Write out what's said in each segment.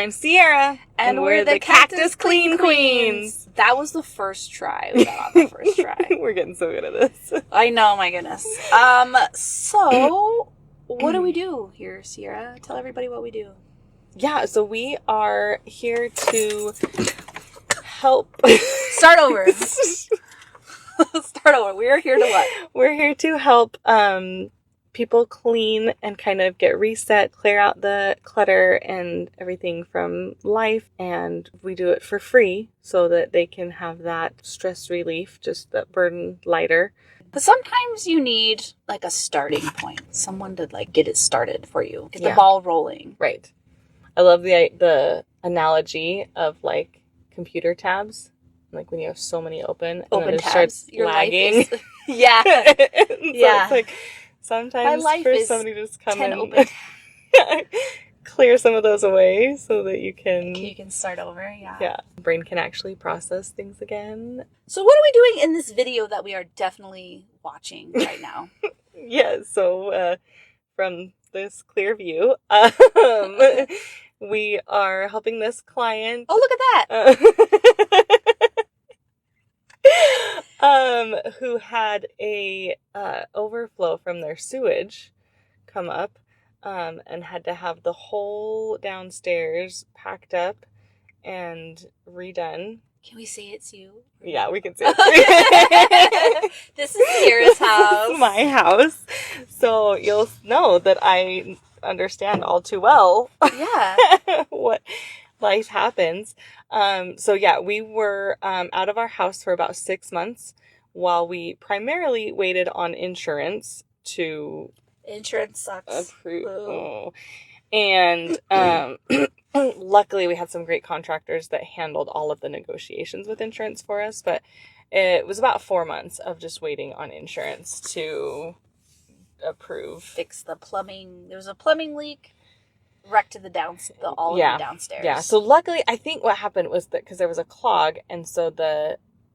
I'm Sierra. And we're the Cactus Clean Queens. That was the first try. We got on the first try. We're getting so good at this. I know, my goodness. So, what do we do here, Sierra? Tell everybody what we do. Yeah, so we are here to help. Start over. Start over. We are here to what? We're here to help people clean and kind of get reset, clear out the clutter and everything from life. And we do it for free so that they can have that stress relief, just that burden lighter. But sometimes you need like a starting point, someone to like get it started for you, get the ball rolling. Right. I love the analogy of like computer tabs. Like when you have so many open and then it tabs, starts your lagging. Life is, yeah. Yeah. It's like sometimes for somebody to just come and clear some of those away so that you can start over. Yeah. Yeah. Brain can actually process things again. So what are we doing in this video that we are definitely watching right now? Yeah. So from this clear view, we are helping this client. Oh, look at that. Who had a overflow from their sewage come up and had to have the whole downstairs packed up and redone. Can we say it's you? Yeah, we can say it's This is Sierra's house. This is my house. So you'll know that I understand all too well what life happens. So yeah, we were out of our house for about 6 months while we primarily waited on insurance to insurance sucks. Approve. Oh. And luckily we had some great contractors that handled all of the negotiations with insurance for us, but it was about 4 months of just waiting on insurance to approve. Fix the plumbing. There was a plumbing leak. Wrecked to the downstairs. Yeah. So luckily, I think what happened was that because there was a clog, and so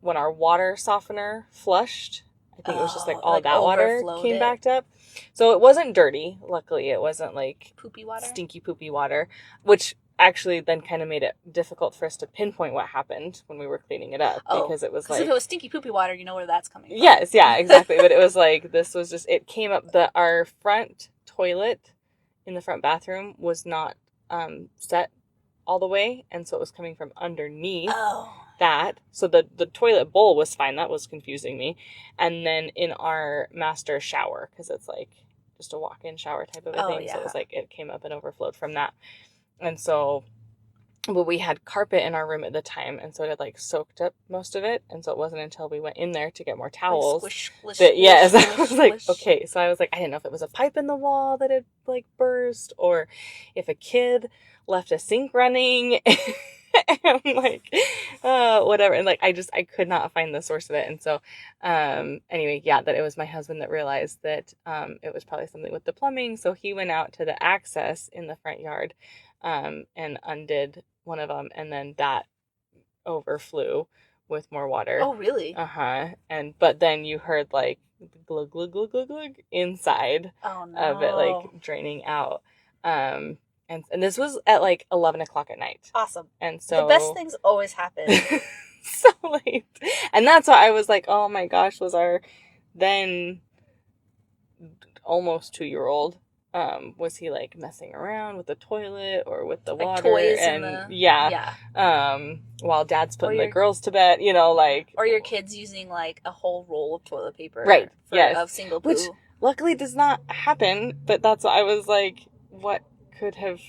when our water softener flushed, I think it was just like all like that water came backed up. So it wasn't dirty. Luckily, it wasn't like poopy water, stinky poopy water, which actually then kind of made it difficult for us to pinpoint what happened when we were cleaning it up because it was like if it was stinky poopy water, you know where that's coming from. Yes, yeah, exactly. But it was like this was just it came up our front toilet in the front bathroom was not set all the way, and so it was coming from underneath that. So the toilet bowl was fine. That was confusing me. And then in our master shower, because it's like just a walk-in shower type of a thing, so it was like it came up and overflowed from that. And so, but we had carpet in our room at the time, and so it had like soaked up most of it, and so it wasn't until we went in there to get more towels I was like, okay. So I was like, I didn't know if it was a pipe in the wall that had like burst, or if a kid left a sink running, and like, whatever. And like, I could not find the source of it, and so, anyway, that it was my husband that realized that it was probably something with the plumbing, so he went out to the access in the front yard, and undid one of them, and then that overflew with more water. Oh, really? But then you heard like glug glug glug glug glug inside of it, like draining out. And this was at like 11 o'clock at night. Awesome. And so the best things always happen. So late, and that's why I was like, oh my gosh, was our then almost 2-year-old. Was he like messing around with the toilet or with the water? Toys and while dad's putting the girls to bed, like, or your kids using like a whole roll of toilet paper, right? Of single poo. Which luckily does not happen, but that's what I was like, what could have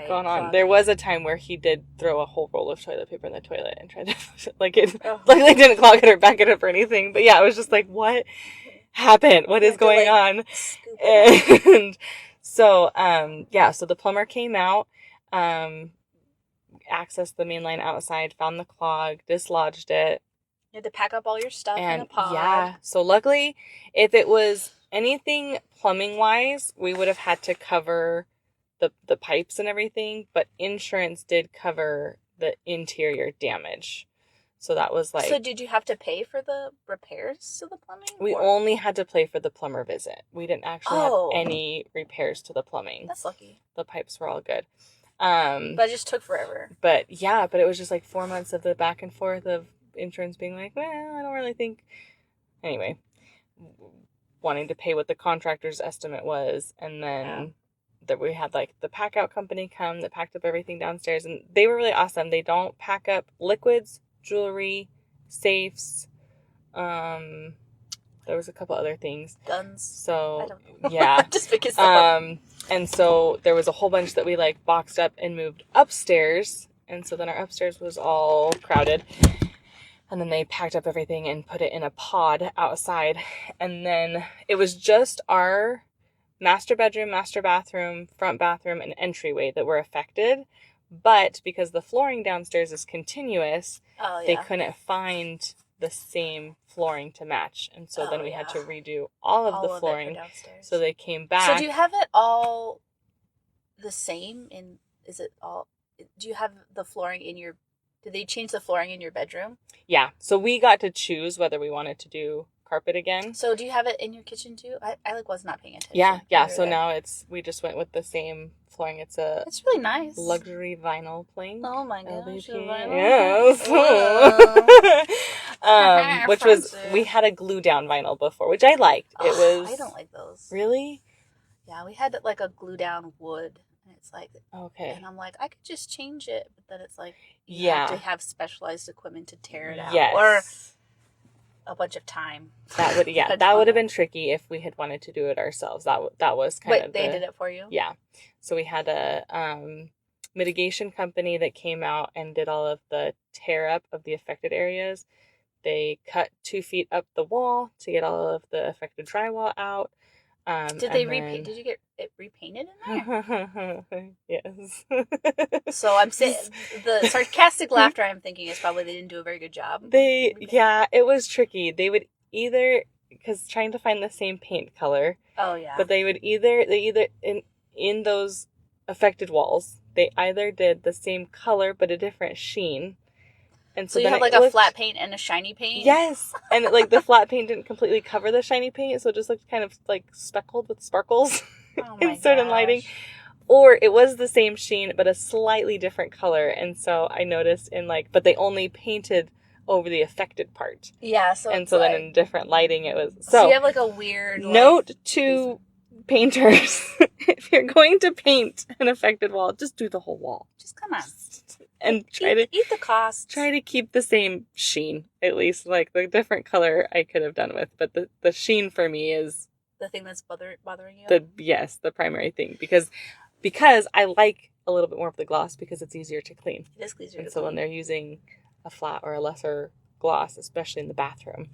gone on? There was a time where he did throw a whole roll of toilet paper in the toilet and tried to like it, luckily didn't clog it or back it up or anything. But yeah, it was just like, what happened? What is going on? And so, so the plumber came out, accessed the main line outside, found the clog, dislodged it. You had to pack up all your stuff in a pod. Yeah. So luckily, if it was anything plumbing wise, we would have had to cover the pipes and everything, but insurance did cover the interior damage. So that was like... So did you have to pay for the repairs to the plumbing? We only had to pay for the plumber visit. We didn't actually have any repairs to the plumbing. That's lucky. The pipes were all good. But it just took forever. But it was just like 4 months of the back and forth of insurance being like, well, I don't really think. Anyway, wanting to pay what the contractor's estimate was, and then that we had like the pack out company come that packed up everything downstairs, and they were really awesome. They don't pack up liquids, jewelry, safes. There was a couple other things. Guns. So I don't know. yeah. Just because. And so there was a whole bunch that we like boxed up and moved upstairs, and so then our upstairs was all crowded. And then they packed up everything and put it in a pod outside. And then it was just our master bedroom, master bathroom, front bathroom, and entryway that were affected. But because the flooring downstairs is continuous, they couldn't find the same flooring to match. And so then we had to redo all of the flooring. So they came back. So do you have it all the same? Do you have the flooring in your... Did they change the flooring in your bedroom? Yeah. So we got to choose whether we wanted to do carpet again. So do you have it in your kitchen too? I was not paying attention. Yeah. So now we just went with the same flooring. It's really nice. Luxury vinyl plank. Oh my gosh. Yes. Which was, we had a glue down vinyl before, which I liked. It was. I don't like those. Really? Yeah, we had like a glue down wood. And it's like, okay. And I'm like, I could just change it. But then it's like, you have to have specialized equipment to tear it out. Yes. Or a bunch of time. That would, that would have been tricky if we had wanted to do it ourselves. That was kind of. Wait, they did it for you? Yeah. So we had a mitigation company that came out and did all of the tear up of the affected areas. They cut 2 feet up the wall to get all of the affected drywall out. Did they repaint? Did you get it repainted in there? Yes. So I'm saying the sarcastic laughter I'm thinking is probably they didn't do a very good job. It was tricky. They would either, because trying to find the same paint color. Oh yeah. But they either in those affected walls, they either did the same color but a different sheen. And so you have like a flat paint and a shiny paint? Yes. And like the flat paint didn't completely cover the shiny paint, so it just looked kind of like speckled with sparkles in certain lighting. Or it was the same sheen, but a slightly different color. And so I noticed but they only painted over the affected part. Yeah. So then in different lighting it was. So you have like a weird. Note to painters, if you're going to paint an affected wall, just do the whole wall. Just come on. And eat the cost. Try to keep the same sheen, at least. Like the different color I could have done with, but the sheen for me is the thing that's bothering you. The primary thing because I like a little bit more of the gloss because it's easier to clean. It is easier. And so when they're using a flat or a lesser gloss, especially in the bathroom,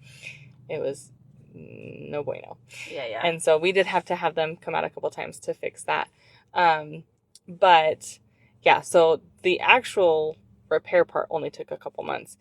it was no bueno. Yeah. And so we did have to have them come out a couple times to fix that. But yeah, so the actual repair part only took a couple months.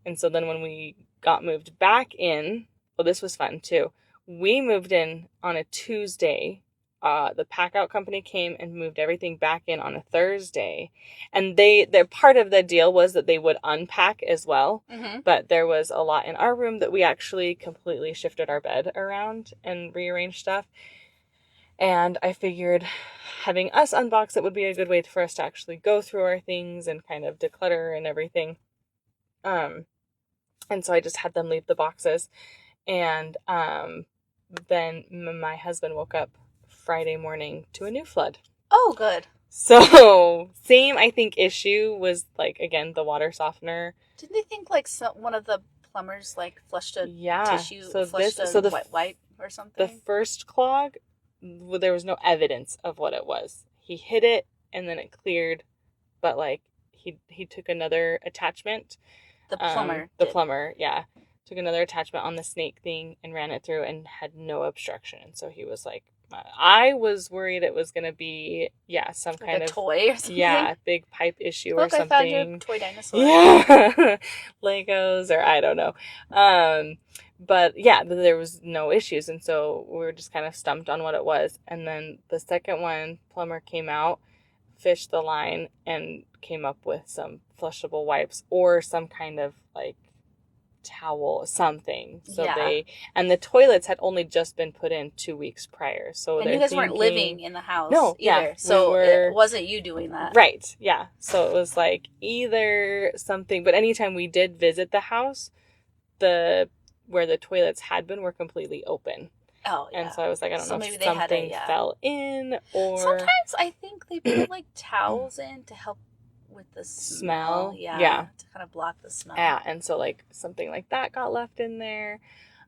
And so then when we got moved back in, well, this was fun too. We moved in on a Tuesday. The pack out company came and moved everything back in on a Thursday. And their part of the deal was that they would unpack as well. Mm-hmm. But there was a lot in our room that we actually completely shifted our bed around and rearranged stuff. And I figured having us unbox it would be a good way for us to actually go through our things and kind of declutter and everything. And so I just had them leave the boxes. And then my husband woke up Friday morning to a new flood. Oh, good. So same, I think, issue was like, again, the water softener. Didn't they think like one of the plumbers like flushed a tissue, wipe or something? The first clog, there was no evidence of what it was. He hit it and then it cleared, but like he took another attachment. The plumber. Took another attachment on the snake thing and ran it through and had no obstruction. And so he was like, I was worried it was going to be, some like kind of toy or something. Yeah, big pipe issue or something. I found your toy dinosaur. Yeah, Legos or I don't know. But yeah, there was no issues. And so we were just kind of stumped on what it was. And then the second one, plumber came out, fished the line, and came up with some flushable wipes or some kind of like towel, something. So Yeah. and the toilets had only just been put in 2 weeks prior. So And they're you guys weren't thinking, living in the house no, yeah, either. we So it were, wasn't you doing that. right, yeah. So it was like either something, but anytime we did visit the house, where the toilets had been were completely open. Oh, yeah. And so I was like, I don't So know maybe if they had something fell in or Sometimes I think they put like towels in to help with the smell. Yeah. To kind of block the smell. Yeah, and so like something like that got left in there.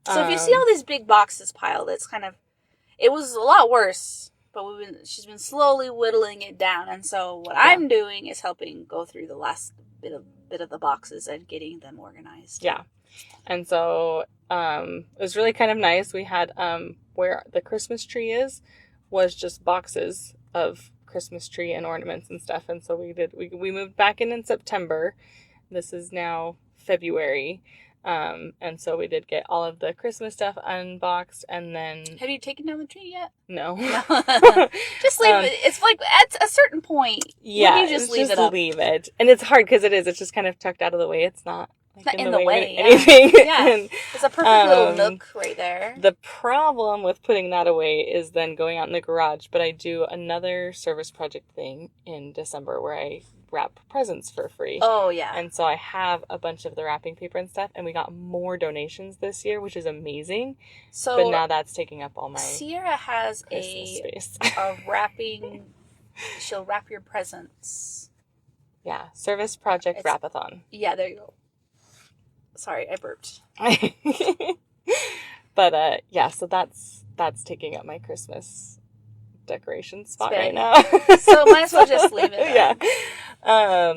So if you see all these big boxes piled, it was a lot worse. But she's been slowly whittling it down, and so what I'm doing is helping go through the last bit of the boxes and getting them organized. Yeah, and so it was really kind of nice. We had where the Christmas tree was just boxes of Christmas tree and ornaments and stuff, and so we moved back in September. This is now February. And so we did get all of the Christmas stuff unboxed, and then... Have you taken down the tree yet? No. Just leave it. It's like, at a certain point, yeah, you just leave it up. leave it. And it's hard because it's just kind of tucked out of the way. It's not... It's not in the way, anything. Yeah. And, it's a perfect little nook right there. The problem with putting that away is then going out in the garage, but I do another service project thing in December where I wrap presents for free. Oh, yeah. And so I have a bunch of the wrapping paper and stuff, and we got more donations this year, which is amazing. So, but now that's taking up all my Sierra has Christmas space. a wrapping, she'll wrap your presents. Yeah, service project wrap-a-thon. Yeah, there you go. Sorry, I burped. But yeah, so that's taking up my Christmas decoration spot right now. So might as well just leave it. Yeah.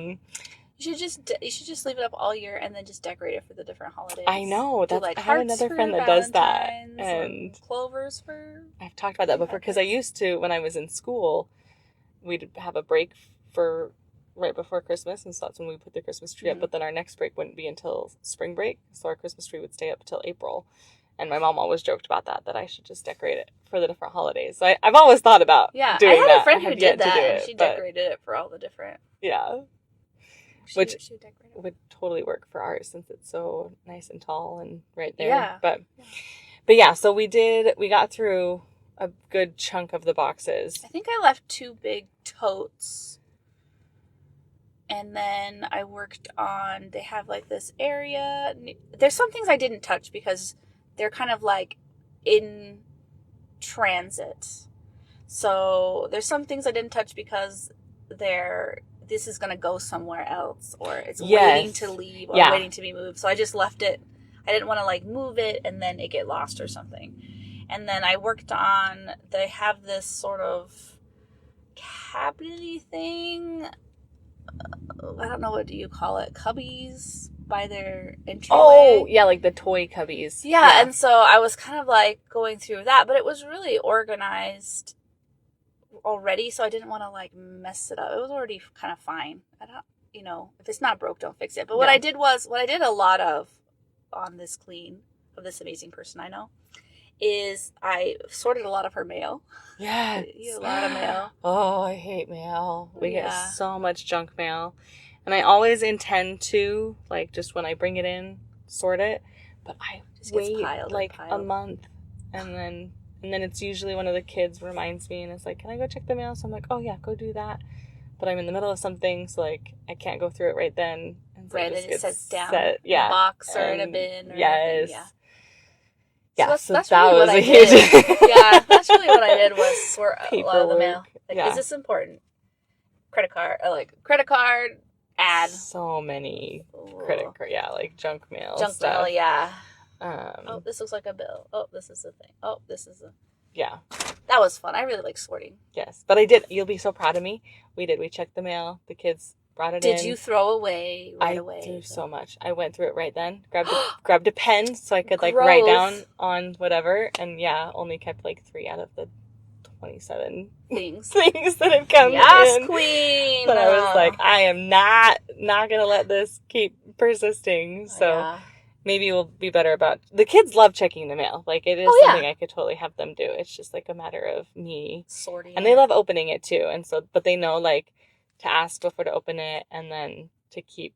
You should just leave it up all year and then just decorate it for the different holidays. I know. Like I have another friend that does that, and clovers for. I've talked about that before because I used to, when I was in school, we'd have a break for right before Christmas, and so that's when we put the Christmas tree up. But then our next break wouldn't be until spring break, so our Christmas tree would stay up till April. And my mom always joked about that I should just decorate it for the different holidays. So I've always thought about doing that. I had a friend who did that, and she decorated it for all the different. Yeah. Which would totally work for ours since it's so nice and tall and right there. Yeah. But yeah, so we got through a good chunk of the boxes. I think I left 2 big totes. And then I worked on, they have like this area. There's some things I didn't touch because they're kind of like in transit. So there's some things I didn't touch because this is going to go somewhere else, or it's waiting to leave or waiting to be moved. So I just left it. I didn't want to like move it and then it get lost or something. And then I worked on, they have this sort of cabinet-y thing. I don't know, what do you call it? Cubbies by their entryway. Oh, yeah, like the toy cubbies. Yeah, and so I was kind of like going through that, but it was really organized already, so I didn't want to like mess it up. It was already kind of fine. I don't, if it's not broke, don't fix it. But what I did a lot of on this clean of this amazing person I know is I sorted a lot of her mail. Yes. A lot of mail. Oh, I hate mail. We get so much junk mail. And I always intend to, like, just when I bring it in, sort it. But I just wait like a month. And then it's usually one of the kids reminds me and it's like, can I go check the mail? So I'm like, oh yeah, go do that. But I'm in the middle of something, so like I can't go through it right then. And so it sits down in a box or in a bin. Or yes. Yeah. Yeah, so that's really what I did. Yeah, that's really what I did was sort a lot of the mail. Like, is this important? Credit card, add. So many credit card, like junk mail. Junk mail, yeah. Oh, this looks like a bill. Oh, this is a thing. Oh, this is a... Yeah. That was fun. I really like sorting. Yes, but I did. You'll be so proud of me. We did. We checked the mail. The kids brought it in. Did you throw away right away? I threw so much. I went through it right then. Grabbed a pen so I could like write down on whatever, and only kept like 3 out of the 27 things that have come in. Yes, queen. But I was like, I am not gonna let this keep persisting. So maybe we'll be better about. The kids love checking the mail. Like it is something I could totally have them do. It's just like a matter of me sorting, and they love opening it too. And so, but they know like to ask before to open it, and then to keep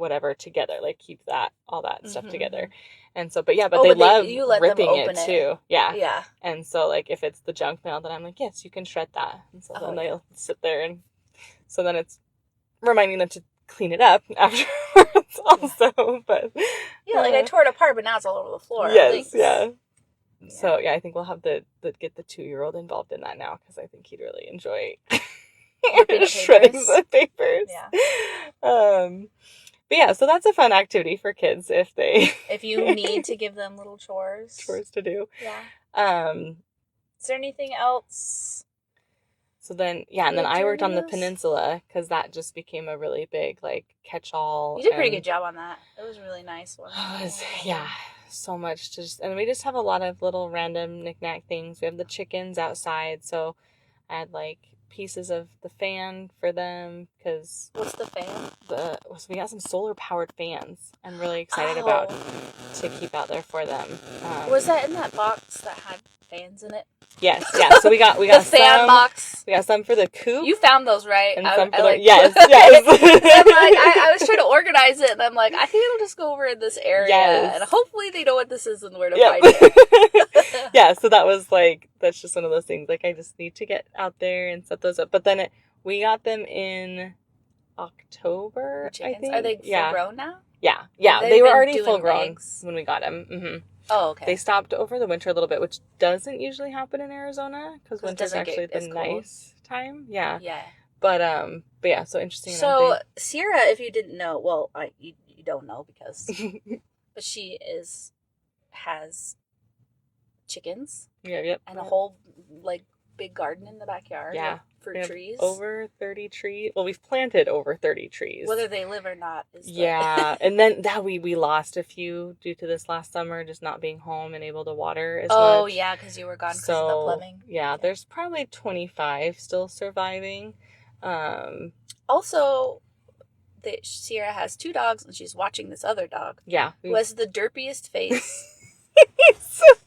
whatever together, like keep all that stuff Mm-hmm. together. And so, but yeah, but Oh, they but love you let them ripping it open it. too. Yeah. Yeah. And so like if it's the junk mail, then I'm like, yes, you can shred that. And so then they'll sit there, and so then it's reminding them to clean it up afterwards also. But yeah, like I tore it apart, but now it's all over the floor. yes, Thanks. yeah. So yeah, I think we'll have to get the 2-year-old involved in that now, because I think he'd really enjoy shredding the papers. Yeah. But yeah, so that's a fun activity for kids if you need to give them little chores to do. Yeah. Is there anything else? So then, yeah, and then I worked on the peninsula, because that just became a really big, like, catch-all. You did a pretty good job on that. It was a really nice one. Yeah, so much to just, and we just have a lot of little random knick-knack things. We have the chickens outside, so I had, like, pieces of the fan for them, because... What's the fan? So we got some solar-powered fans I'm really excited about to keep out there for them. Was that in that box that had fans in it? Yes, yeah. So we got the fan box. We got some for the coop. You found those, right? And some for yes. I'm like, I was trying to organize it, and I'm like, I think it'll just go over in this area, and hopefully they know what this is and where to find it. Yeah. So that was like, that's just one of those things. Like, I just need to get out there and set those up. But then we got them in October. I think. Are they full grown now? Yeah, yeah. They were already full grown when we got them. Mm-hmm. Oh, okay. They stopped over the winter a little bit, which doesn't usually happen in Arizona, because winter's actually the nice time. Yeah. Yeah. But yeah, so interesting. So Sierra, if you didn't know, well, you don't know because, but she has chickens. Yep. And a whole like big garden in the backyard. Yeah. With fruit trees. Over 30 trees. Well, we've planted over 30 trees. Whether they live or not is yeah. And then we lost a few due to this last summer, just not being home and able to water as much. Oh, yeah, because you were gone because of the plumbing. Yeah, there's probably 25 still surviving. Also, Sierra has 2 dogs, and she's watching this other dog. Yeah. Who has the derpiest face.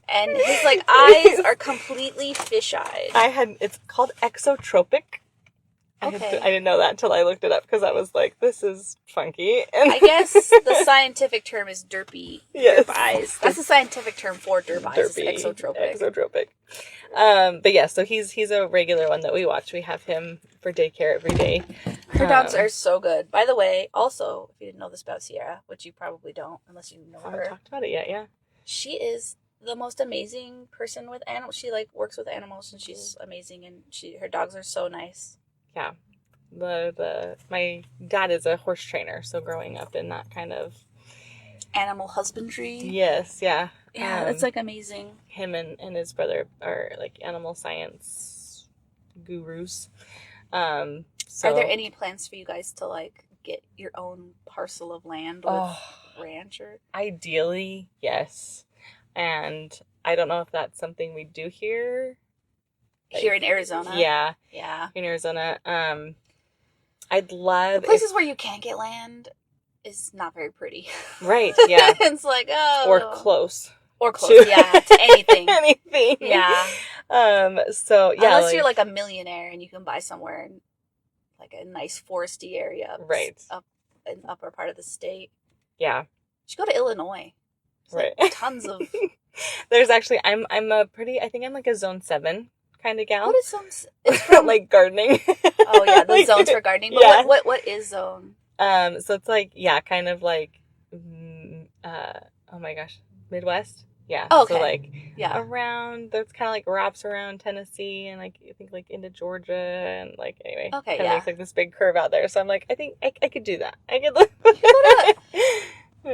And his like eyes are completely fish-eyed. It's called exotropic. Okay. I didn't know that until I looked it up, because I was like, this is funky. And I guess the scientific term is derpy. Yes. Derp eyes. That's the scientific term for derp eyes. Exotropic. But yeah, so he's a regular one that we watch. We have him for daycare every day. Her dogs are so good. By the way, also, if you didn't know this about Sierra, which you probably don't unless you know her. I haven't talked about it yet, yeah. She is the most amazing person with animals. She like works with animals, and she's amazing, and her dogs are so nice. Yeah. My dad is a horse trainer, so growing up in that kind of animal husbandry. Yes, yeah. Yeah, it's like amazing. Him and his brother are like animal science gurus. So are there any plans for you guys to like get your own parcel of land with ranch or? Ideally, yes. And I don't know if that's something we do here. Here in Arizona? Yeah. Yeah. In Arizona. I'd love... The places where you can't get land is not very pretty. Right, yeah. It's like, Or close. Yeah, to anything. Anything. Yeah. So, yeah. Unless you're like a millionaire and you can buy somewhere in like a nice foresty area. Right. Up in the upper part of the state. Yeah. You should go to Illinois. There's like tons of... There's actually... I think I'm like a zone 7 kind of gal. What is zone? It's from like gardening. Oh yeah, the zones for gardening. But yeah. What is zone? So it's like, yeah, kind of like, oh my gosh, Midwest. Yeah. Oh, okay. So like, yeah, around, that's kind of like wraps around Tennessee and like, I think like into Georgia and like, anyway. Okay, kind of makes like this big curve out there. So I'm like, I think I could do that. I could live.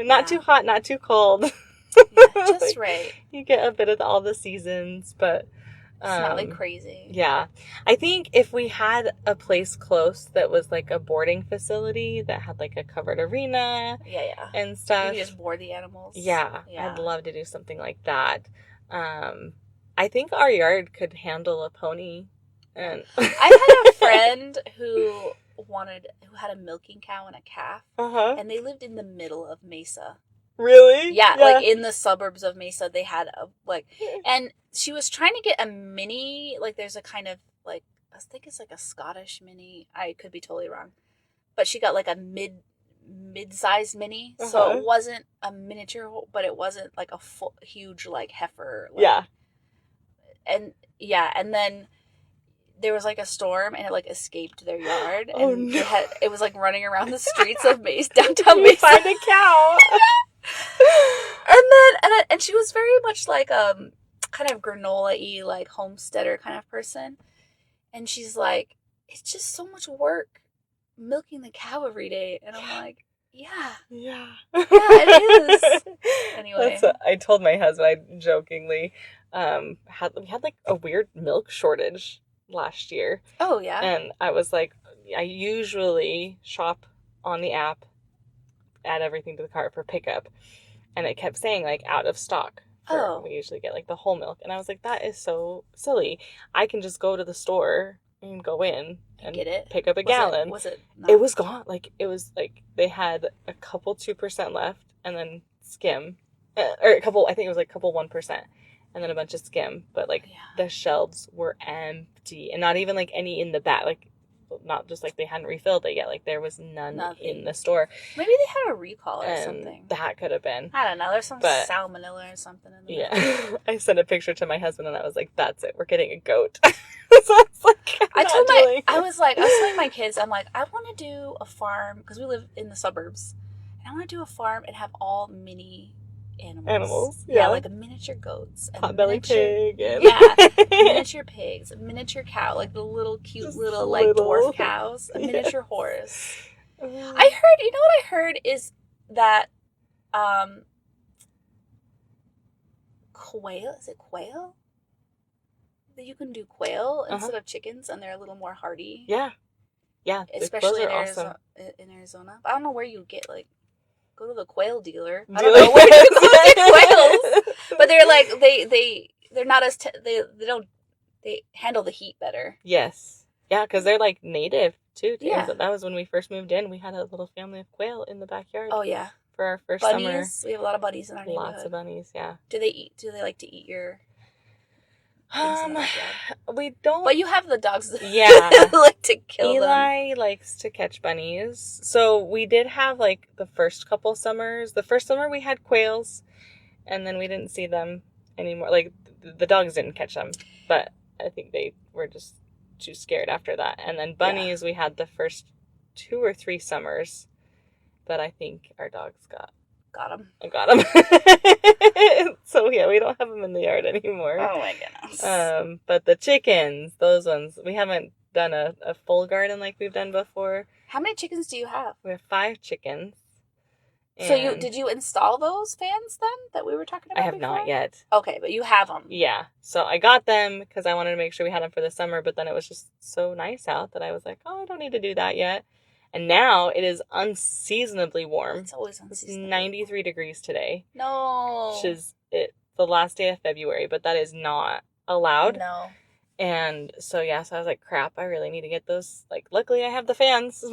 Not too hot, not too cold. Yeah, just like, right. You get a bit of all the seasons, but it's not like crazy. Yeah. I think if we had a place close that was like a boarding facility that had like a covered arena and stuff. You just board the animals. Yeah. I'd love to do something like that. I think our yard could handle a pony. And I had a friend who had a milking cow and a calf. And they lived in the middle of Mesa. Really? Yeah, like in the suburbs of Mesa, they had and she was trying to get a mini, like there's a kind of like, I think it's like a Scottish mini. I could be totally wrong. But she got like a mid-sized mini, so it wasn't a miniature, but it wasn't like a full, huge like heifer. Like, Yeah. And and then there was like a storm, and it like escaped their yard, Oh, and no. it was like running around the streets of downtown Mesa. Find a cow. And she was very much like kind of granola-y, like homesteader kind of person, and she's like, it's just so much work milking the cow every day, and I'm like, yeah, it is. Anyway, I told my husband, I jokingly we had like a weird milk shortage last year. Oh yeah. And I was like, I usually shop on the app, add everything to the cart for pickup, and it kept saying like out of stock. We usually get like the whole milk, and I was like, that is so silly. I can just go to the store and go in and get it, pick up a gallon. It was gone. Like, it was like they had a couple 2% left, and then skim, or a couple. I think it was like a couple 1%, and then a bunch of skim. But like the shelves were empty, and not even like any in the back. Like, not just like they hadn't refilled it yet. Like, there was nothing in the store. Maybe they had a recall or something. That could have been. I don't know. There's some salmonella or something in there. Yeah. I sent a picture to my husband, and I was like, "That's it. We're getting a goat." So I was like, I was telling my kids, I'm like, I want to do a farm because we live in the suburbs, and I want to do a farm and have all mini animals. Yeah, like miniature goats, and potbelly pig, and miniature pigs, miniature cow, like the little cute just little like dwarf cows, a miniature horse. I heard, you know what I heard is that quail, is it quail? That you can do quail instead of chickens, and they're a little more hardy. Yeah, especially in Arizona. Awesome. In Arizona, but I don't know where you get like. Go to the quail dealer. I don't know where you go get quails, but they're like they're not as they handle the heat better. Yes, yeah, because they're like native too. Yeah, that was when we first moved in. We had a little family of quail in the backyard. Oh yeah, for our first bunnies. summer. We have a lot of bunnies in our neighborhood. Lots of bunnies. Yeah. Do they like to eat your? We don't. But you have the dogs that like to kill them. Eli likes to catch bunnies. So we did have like the first couple summers. The first summer we had quails, and then we didn't see them anymore. Like, the dogs didn't catch them, but I think they were just too scared after that. And then bunnies, we had the first 2 or 3 summers, but I think our dogs got them. So yeah, we don't have them in the yard anymore. Oh my goodness. But the chickens, those ones, we haven't done a full garden like we've done before. How many chickens do you have? We have 5 chickens. So did you install those fans then that we were talking about? I have not yet. Okay, but you have them. Yeah. So I got them because I wanted to make sure we had them for the summer, but then it was just so nice out that I was like, oh, I don't need to do that yet. And now it is unseasonably warm. It's always unseasonably. It's 93 degrees today. No. Which is the last day of February, but that is not allowed. No. And so I was like, crap, I really need to get those. Like, luckily I have the fans.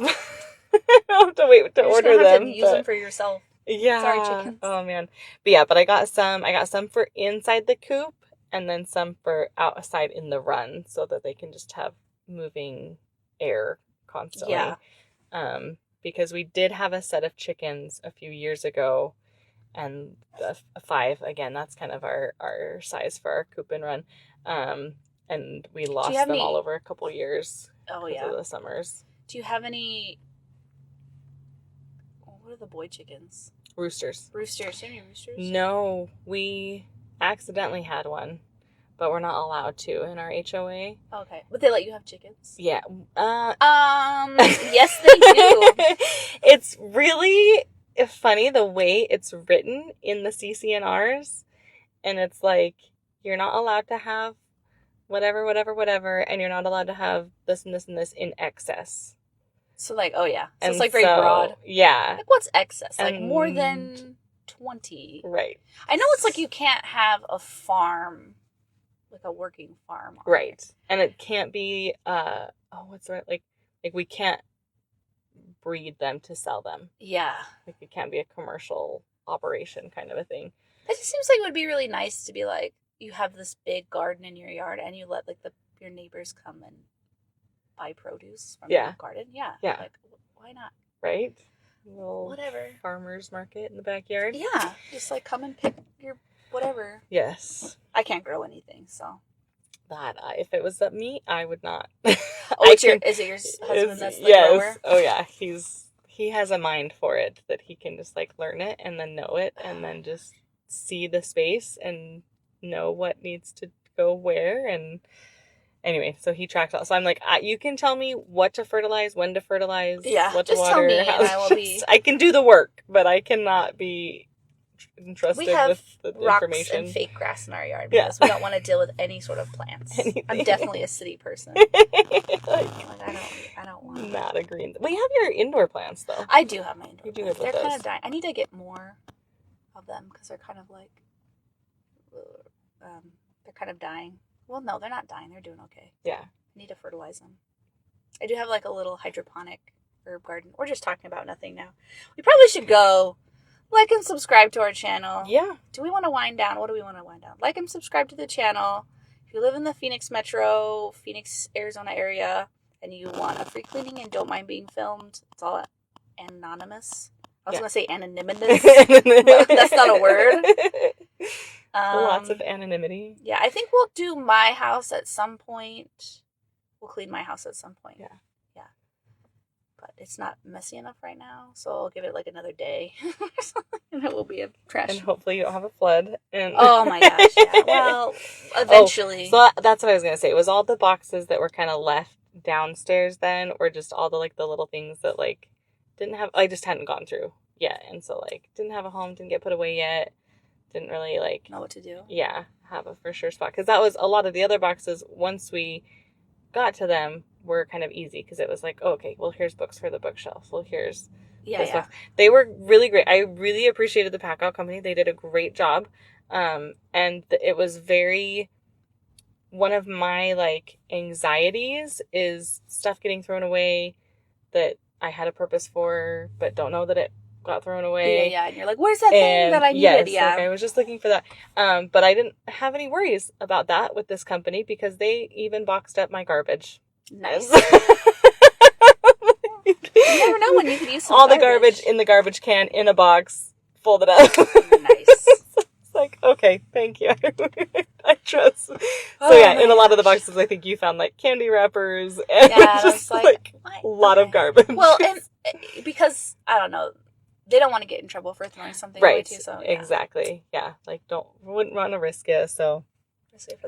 I don't have to wait to order them. To use them for yourself. Yeah. Sorry, chickens. Oh man. But yeah, but I got some for inside the coop, and then some for outside in the run, so that they can just have moving air constantly. Yeah. Because we did have a set of chickens a few years ago, and a 5, again, that's kind of our size for our coop and run. And we lost them all over a couple years. Oh yeah. Of the summers. Do you have any? What are the boy chickens? Roosters. Do you have any roosters? No, we accidentally had one, but we're not allowed to in our HOA. Okay, but they let you have chickens? Yeah. Yes, they do. It's really funny the way it's written in the CCNRs, and it's like, you're not allowed to have whatever, and you're not allowed to have this and this and this in excess. So like, oh yeah. So it's like very broad. Yeah. Like, what's excess? Like more than 20. Right. I know it's like you can't have a farm, like a working farm. Right. And it can't be, what's the right, like we can't breed them to sell them. Yeah. Like, it can't be a commercial operation kind of a thing. It just seems like it would be really nice to be like, you have this big garden in your yard, and you let like your neighbors come and buy produce from your garden. Yeah. Like, why not? Right? little whatever farmer's market in the backyard. Yeah, just like come and pick your whatever. Yes. I can't grow anything, so. That if it was up me, I would not. Oh, is it your husband that's the grower? Oh yeah, he has a mind for it, that he can just like learn it and then know it and then just see the space and know what needs to go where. And anyway, so he tracks out. So I'm like, you can tell me what to fertilize, when to fertilize, Yeah, what to just water. tell me and I will be. I can do the work, but I cannot be entrusted with the rocks information and fake grass in our yard because we don't want to deal with any sort of plants. Anything. I'm definitely a city person. like, I don't want. Not a green. Well, you have your indoor plants though. I do have my indoor. You do plants. good with They're those. kind of dying. I need to get more of them because they're kind of like, they're kind of dying. Well, no, they're not dying. They're doing okay. Yeah. I need to fertilize them. I do have like a little hydroponic herb garden. We're just talking about nothing now. We probably should go like and subscribe to our channel. Yeah. Do we want to wind down? What do we want to wind down? Like and subscribe to the channel. If you live in the Phoenix Metro, Phoenix, Arizona area, and you want a free cleaning and don't mind being filmed, it's all anonymous. I was going to say anonymous, but that's not a word. Lots of anonymity. Yeah, I think we'll do my house at some point. We'll clean my house at some point. Yeah. But it's not messy enough right now, so I'll give it like another day or something, and it will be a trash. And hopefully you don't have a flood. And oh my gosh, yeah. Well, eventually. So that's what I was going to say. It was all the boxes that were kind of left downstairs then, or just all the like the little things that like didn't have, I just hadn't gone through yet. And so like didn't have a home, didn't get put away yet. Didn't really like know what to do. Yeah, have a for sure spot. Because that was a lot of the other boxes, once we got to them, were kind of easy because it was like, oh, okay, well, here's books for the bookshelf. Well, here's this box. They were really great. I really appreciated the pack out company. They did a great job. And it was very, one of my like anxieties is stuff getting thrown away that I had a purpose for, but don't know that it got thrown away. Yeah. And you're like, where's that thing that I needed? Yes, like I was just looking for that. But I didn't have any worries about that with this company because they even boxed up my garbage. Nice. You never know when you could use some all the garbage in the garbage can in a box, folded up. Nice. It's like, okay, thank you. I trust. So yeah, in a lot of the boxes, I think you found like candy wrappers and just like a lot of garbage. Well, and because I don't know, they don't want to get in trouble for throwing something away too. So yeah. Exactly, yeah, like wouldn't want to risk it. So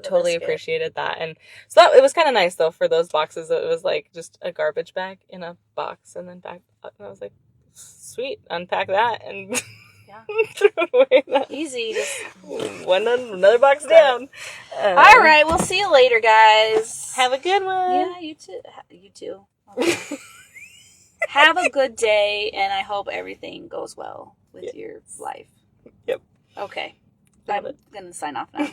totally appreciated that. And so it was kind of nice though for those boxes. It was like just a garbage bag in a box and then back up. And I was like, sweet, unpack that and throw it away. Easy, just another box down. All right, we'll see you later, guys. Have a good one. Yeah, you too. You too. Okay. Have a good day, and I hope everything goes well with your life. Yep. Okay. I'm going to sign off now.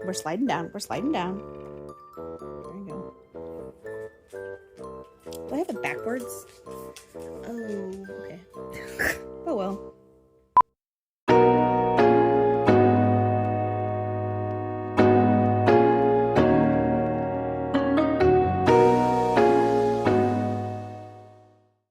We're sliding down. We're sliding down. There you go. Do I have it backwards?